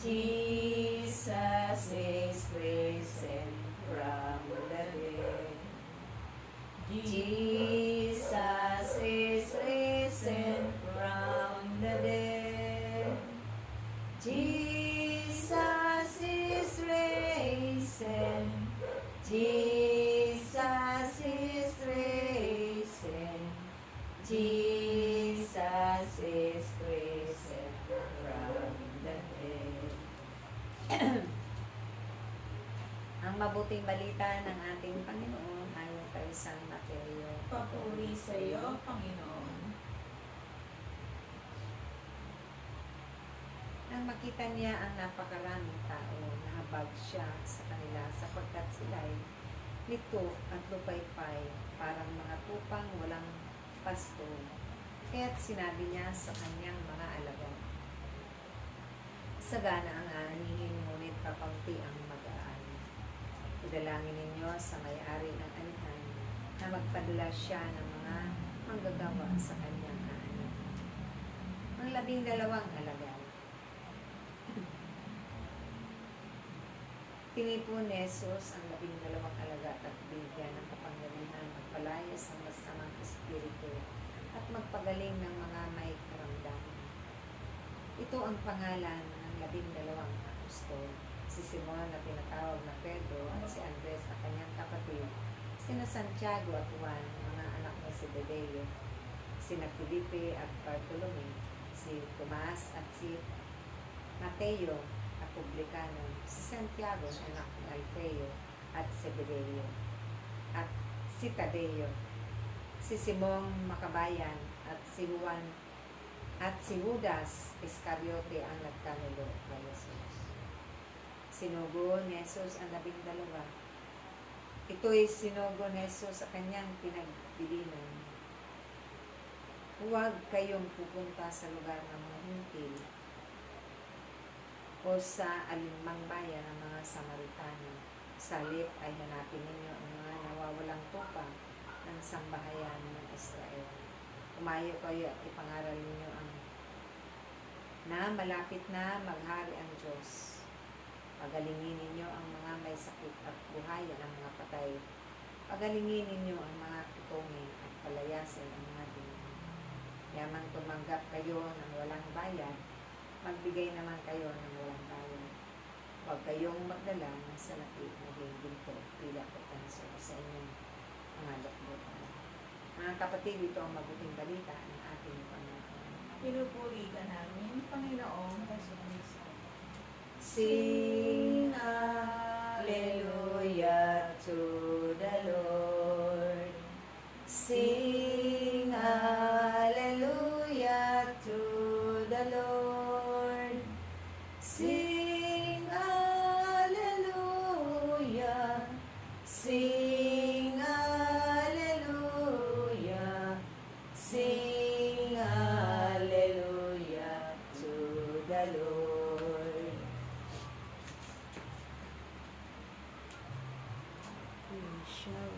Jesus is risen from the dead. Jesus is risen from the dead. Jesus is risen. Jesus is risen. Jesus is risen from the dead. Ang mabuting balita ng ating Panginoon ayon kay San Mateo. Papuri sa iyo, Panginoon. Nang makita niya ang napakaraming tao, nahabag siya sa kanila sapagkat sila'y lito at lupaypay, parang mga tupang walang pasto. Kaya't sinabi niya sa kanyang mga alagad, sagana ang aanihin, ngunit kapaunti ang mag-aani. Idalangin ninyo sa may-ari ng anihan na magpadala siya ng mga manggagawa sa kanyang aanihan. Ang 12 alagad. Tinipon ni Jesus ang 12 alagad at binigyan ng kapangyarihan magpalaya sa masamang espiritu at magpagaling ng mga may karamdaman. Ito ang pangalan ng 12 apostol, si Simon na tinatawag na Pedro at si Andres na kanyang kapatid, sina Santiago at Juan, mga anak ni Zebedeo, sina Felipe at Bartolome, si Tomas at si Mateo at publikano, si Santiago na anak ni Alfeo at Zebedeo, at si Tadeo, si Simong Makabayan at si Juan at si Judas Iscariote ang nagkanulo kay Jesus. Sinugo ni Jesus ang 12. Ito'y sinugo ni Jesus sa kanyang pinagbilinan. Huwag kayong pupunta sa lugar ng mga hintil o sa alinmang bayan ng mga Samaritano. Sa halip ay hanapin ninyo ang mga nawawalang tupa ng sambahayan ng Israel. Umayo kayo at ipangaral ninyo ang na malapit na maghari ang Diyos. Pagalingin ninyo ang mga may sakit at buhayan ang mga patay. Pagalingin ninyo ang mga tutungin at palayasin ang mga demon. Yamang tumanggap kayo ng walang bayad, magbigay naman kayo ng walang bayad. Huwag kayong magdala ng salapi na ginto, pila o tanso sa inyong mga lakbutan. Mga kapatid, ito ang mabuting balita ng ating Panginoon. Pinupuri ka namin, Panginoong Jesucristo. Sing Hallelujah to the Lord. Sing Hallelujah to the Lord. Sing Hallelujah. Sing Hallelujah. Sing Hallelujah to the Lord. We shall